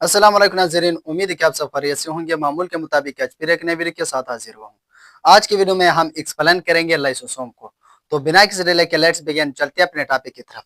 अस्सलाम वालेकुम नाज़रीन, उम्मीद है कि आप सब खैरियत से होंगे। मामूल के मुताबिक आज फिर एक नई वीडियो के साथ हाजिर हुआ हूँ। आज की वीडियो में हम एक्सप्लेन करेंगे लाइसोसोम को। तो बिना किसी डिले के लेट्स बिगिन, चलते हैं अपने टॉपिक की तरफ।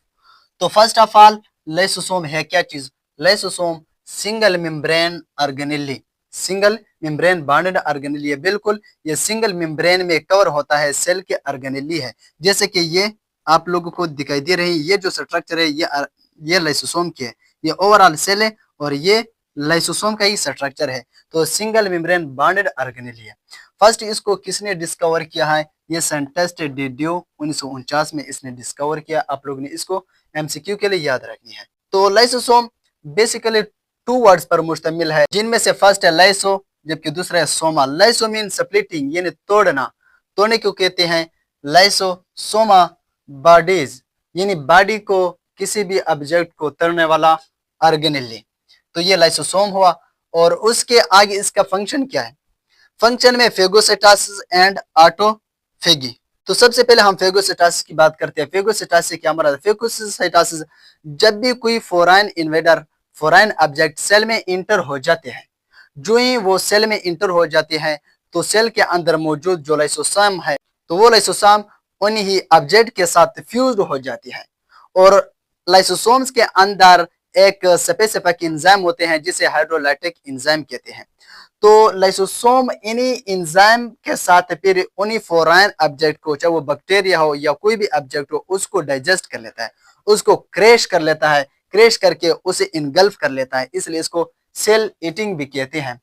तो फर्स्ट ऑफ ऑल, लाइसोसोम है क्या चीज? Lysosome single membrane organelle, single membrane bonded organelle है। बिल्कुल ये सिंगल मेम्ब्रेन में कवर होता है सेल के ऑर्गेनेली है। जैसे कि ये आप लोगों को दिखाई दे रही है, ये जो स्ट्रक्चर है ये लाइसोसोम की है। ये ओवरऑल सेल है और ये लाइसोसोम का ही स्ट्रक्चर है। तो सिंगल मेम्ब्रेन बॉन्डेड ऑर्गेनेली है। फर्स्ट इसको किसने डिस्कवर किया है? ये साइंटिस्ट डिडियो 1949 में इसने डिस्कवर किया। आप लोग ने इसको एमसीक्यू के लिए याद रखनी है। तो लाइसोसोम बेसिकली टू वर्ड्स पर मुश्तमिल है, जिनमें से फर्स्ट है लाइसो, जबकि दूसरा है सोमा। लाइसो मीन स्प्लिटिंग, यानी तोड़ना। तोड़ने को कहते हैं लाइसो। सोमा बॉडीज, यानी बॉडी को किसी भी ऑब्जेक्ट को तोड़ने वाला ऑर्गेनेली। तो ये लाइसोसोम हुआ। और उसके आगे इसका फंक्शन क्या है? फंक्शन में फेगोसाइटोसिस एंड ऑटोफेगी। तो सबसे पहले हम फेगोसाइटोसिस की बात करते हैं। फेगोसाइटोसिस से क्या मरा? फेगोसाइटोसिस, जब भी कोई foreign invader, foreign object cell में इंटर हो जाते हैं, जो ही वो सेल में इंटर हो जाते हैं तो सेल के अंदर मौजूद जो लाइसोसोम है, तो वो लाइसोसोम उन्हीं ऑब्जेक्ट के साथ फ्यूज्ड हो जाती है। और लाइसोसोम्स के अंदर एक स्पेसिफिक एंजाइम होते हैं जिसे हाइड्रोलाइटिक एंजाइम कहते हैं। तो लाइसोसोम इन्हीं एंजाइम के साथ फिर उन्हीं फॉरेन ऑब्जेक्ट को, चाहे वो बैक्टीरिया हो या कोई भी ऑब्जेक्ट हो, उसको डाइजेस्ट कर लेता है, उसको क्रैश कर लेता है, क्रैश करके उसे इनगल्फ कर लेता है। इसलिए इसको सेल ईटिंग भी कहते हैं।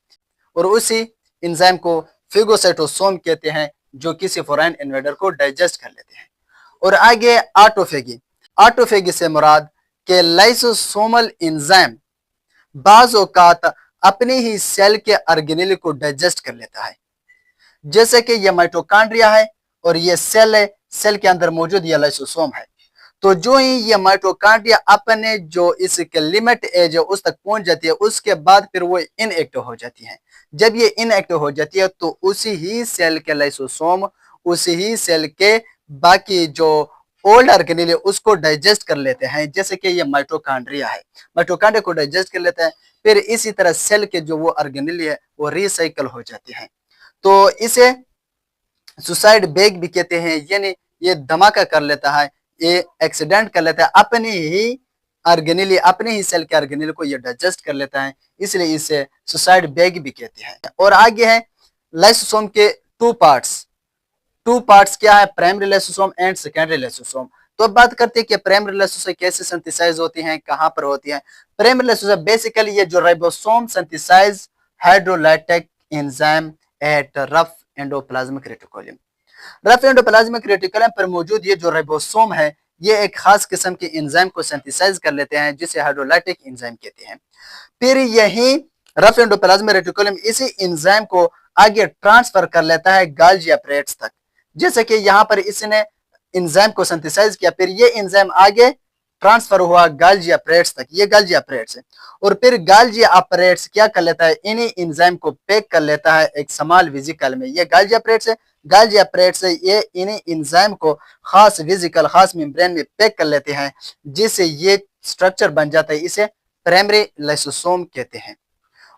और उसी एंजाइम को फेगोसाइटोसोम कहते हैं, जो किसी फॉरेन इन्वेडर को डाइजेस्ट कर लेते हैं। और आगे ऑटोफेगी। ऑटोफेगी से मुराद के लाइसोसोमल एंजाइम बाज औकात अपने ही सेल के ऑर्गेनेल को डाइजेस्ट कर लेता है। जैसे कि ये माइटोकॉन्ड्रिया है और ये सेल है, सेल के अंदर मौजूद ये लाइसोसोम है। तो जो ही ये माइटोकॉन्ड्रिया अपने जो इसके लिमिट एज है उस तक पहुंच जाती है, उसके बाद फिर वो इनएक्टिव हो जाती है। जब ये इनएक्टिव हो जाती है तो उसी ही सेल के लाइसोसोम, उसी ही सेल के बाकी जो ओल्ड ऑर्गेनेल है उसको डाइजेस्ट कर लेते हैं। जैसे कि ये माइटोकॉन्ड्रिया है, माइटोकॉन्ड्रिया को डाइजेस्ट कर लेते हैं। फिर इसी तरह सेल के जो वो ऑर्गेनेल है वो रिसाइकल हो जाते हैं। तो इसे सुसाइड बैग भी कहते हैं, यानी ये धमाका कर लेता है, ये एक्सीडेंट कर लेता है, अपने ही ऑर्गेनेल, अपने ही सेल के ऑर्गेनेल को ये डाइजेस्ट कर लेता है, इसलिए इसे सुसाइड बैग भी कहते हैं। और आगे है लाइसोसोम के टू पार्ट्स। टू पार्ट्स क्या है? Primary lysosome and secondary lysosome. तो अब बात करते हैं कि प्राइमरी लाइसोसोम कैसे सिंथेसाइज होती हैं, कहां पर होती हैं। प्राइमरी लाइसोसोम बेसिकली ये जो ribosome synthesise hydrolytic enzyme at rough endoplasmic reticulum. Rough endoplasmic reticulum पर मौजूद ये जो राइबोसोम है, ये एक खास किस्म के एंजाइम को सिंथेसाइज कर लेते हैं जिसे हाइड्रोलाइटिक एंजाइम कहते हैं। फिर यही रफ एंडोप्लाज्मिक रेटिकुलम इसी एंजाइम को आगे ट्रांसफर कर लेता है गाल्जी अपरेट्स तक। जैसे कि यहाँ पर इसने एंजाइम को सिंथेसाइज किया, फिर ये एंजाइम आगे ट्रांसफर हुआ गाल्जी अपरेट्स तक। ये गाल्जी अपरेट्स है। और फिर गाल्जी अपरेट्स क्या कर लेता है? इन्हीं एंजाइम को पैक कर लेता है एक स्मॉल वेसिकल में। ये गाल्जी अपरेट्स है। गाल्जी अपरेट्स है ये इन्हीं एंजाइम को खास वेसिकल, खास मेम्ब्रेन में पैक कर लेते हैं, जिससे ये स्ट्रक्चर बन जाता है। इसे प्राइमरी लाइसोसोम कहते हैं।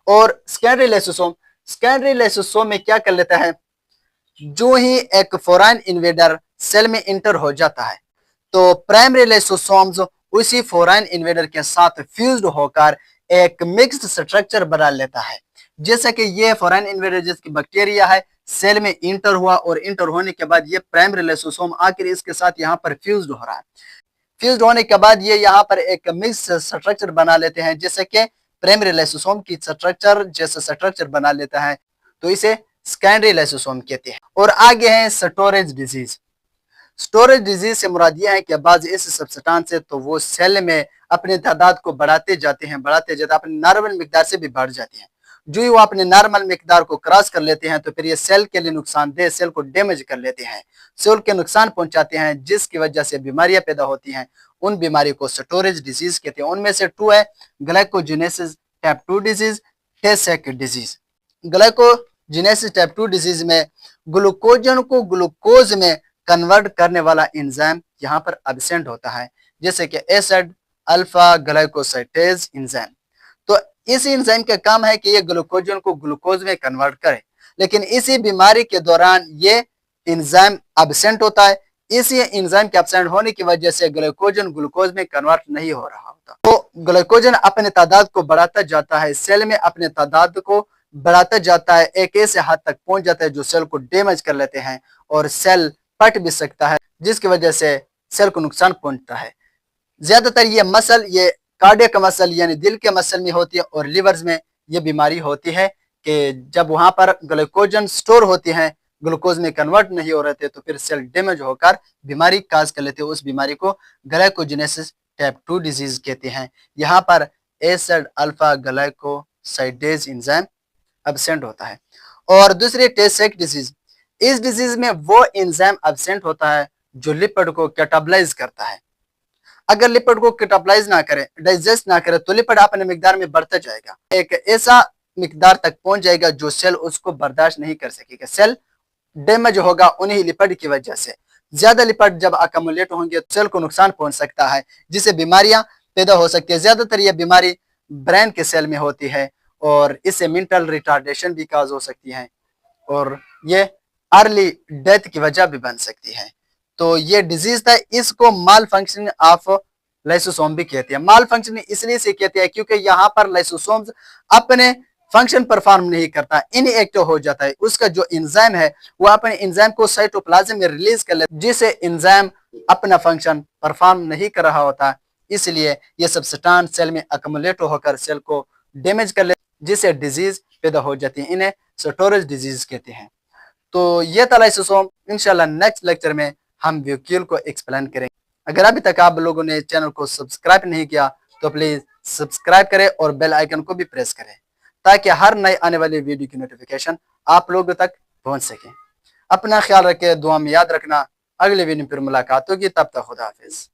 और सेकेंडरी लाइसोसोम, सेकेंडरी लाइसोसोम में क्या कर लेता है? जो ही एक फॉरेन इन्वेडर सेल में इंटर हो जाता है तो प्राइमरी लाइसोसोम्स उसी फॉरेन इन्वेडर के साथ फ्यूज्ड होकर एक मिक्स्ड स्ट्रक्चर बना लेता है। जैसे कि ये फॉरेन इन्वेडर जिसकी बैक्टीरिया है सेल में इंटर हुआ और इंटर होने के बाद ये प्राइमरी लाइसोसोम आखिर इसके साथ यहाँ पर फ्यूज्ड हो रहा है। फ्यूज्ड होने के बाद ये यहाँ पर एक मिक्स स्ट्रक्चर बना लेते हैं, जैसे कि प्राइमरी लाइसोसोम की स्ट्रक्चर जैसा स्ट्रक्चर बना लेता है, तो इसे सेकेंडरी लाइसोसोम कहते हैं। और आगे है स्टोरेज डिजीज। स्टोरेज डिजीज से मुराद यह है कि बाज इस सब्सटेंस से तो वो सेल में अपने तादाद को बढ़ाते जाते हैं, अपने नॉर्मल मिकदार से भी बढ़ जाते हैं। जो ही वो अपने नॉर्मल मिकदार को क्रॉस कर लेते हैं तो फिर ये सेल के लिए नुकसानदेह, सेल को डैमेज कर लेते हैं, सेल के नुकसान पहुंचाते हैं, जिसकी वजह से बीमारियां पैदा होती हैं। उन बीमारी को स्टोरेज डिजीज कहते हैं। उनमें से टू है glycogenesis type 2 disease, tay Sachs disease. Glycogenesis type 2 disease में ग्लूकोजन को ग्लूकोज में कन्वर्ट करने वाला एंजाइम यहाँ पर एब्सेंट होता है, जैसे कि एसिड अल्फा ग्लाइकोसाइडेज एंजाइम। तो इसी एंजाइम का काम है कि ये ग्लूकोजन को ग्लूकोज में कन्वर्ट करे, लेकिन इसी बीमारी के दौरान ये एंजाइम एब्सेंट होता है। इसी एंजाइम के एब्सेंट होने की वजह से ग्लूकोजन ग्लूकोज में कन्वर्ट नहीं हो रहा होता। तो ग्लूकोजन अपने तादाद को बढ़ाता जाता है, सेल में अपने तादाद को बढ़ाता जाता है, एक ऐसे हद तक पहुंच जाता है जो सेल को डैमेज कर लेते हैं और सेल फट भी सकता है, जिसकी वजह से सेल को नुकसान पहुंचता है। ज्यादातर ये मसल, ये कार्डियक मसल यानी दिल के मसल में होती है और लिवर्स में ये बीमारी होती है कि जब वहां पर ग्लूकोजन स्टोर होती है, ग्लूकोज में कन्वर्ट नहीं हो रहे थे, तो फिर सेल डैमेज होकर बीमारी काज कर लेते हैं। उस बीमारी को ग्लाइकोजेनेसिस टाइप 2 डिजीज कहते हैं। यहाँ पर acid alpha glycosidase enzyme absent होता है। और दूसरी टे-सेक डिजीज, इस डिजीज में वो एंजाइम एब्सेंट होता है जो लिपिड को कैटाबलाइज करता है। अगर लिपिड को कैटाबलाइज ना करे, डाइजेस्ट ना करे, तो लिपिड अपने मिकदार में बढ़ता जाएगा, एक ऐसा मिकदार तक पहुंच जाएगा जो सेल उसको बर्दाश्त नहीं कर सकेगा, सेल डैमेज होगा उन्हीं लिपिड की वजह से। ज्यादा लिपिड जब अकमुलेट होंगे तो सेल को नुकसान पहुंच सकता है, जिससे बीमारियां पैदा हो सकती है। ज्यादातर यह बीमारी ब्रेन के सेल में होती है और इससे मेंटल रिटार्डेशन भी काज हो सकती है और ये अर्ली डेथ की वजह भी बन सकती है। तो ये डिजीज था, इसको माल फंक्शनिंग ऑफ लाइसोसोम भी कहते हैं। माल फंक्शनिंग इसलिए से कहते हैं क्योंकि यहाँ पर लाइसोसोम्स अपने फंक्शन परफॉर्म नहीं करता, इनएक्टिव हो जाता है। उसका जो एंजाइम है वो अपने एंजाइम को साइटोप्लाज्म में रिलीज कर लेता है, जिससे एंजाइम अपना फंक्शन परफॉर्म नहीं कर रहा होता। इसलिए ये सब्सटेंस सेल में अकमुलेट होकर सेल को डैमेज कर लेते, जिससे डिजीज पैदा हो जाती है। इन्हें स्टोरेज डिजीज कहते हैं। तो ये था लाइसोसोम। इंशाल्लाह नेक्स्ट लेक्चर में हम वैक्यूल को एक्सप्लेन करेंगे। अगर अभी तक आप लोगों ने चैनल को सब्सक्राइब नहीं किया तो प्लीज सब्सक्राइब करें और बेल आइकन को भी प्रेस करें, ताकि हर नई आने वाली वीडियो की नोटिफिकेशन आप लोगों तक पहुंच सके। अपना ख्याल रखें, दुआ में याद रखना। अगले वीडियो में फिर मुलाकात होगी, तब तक खुदा हाफिज।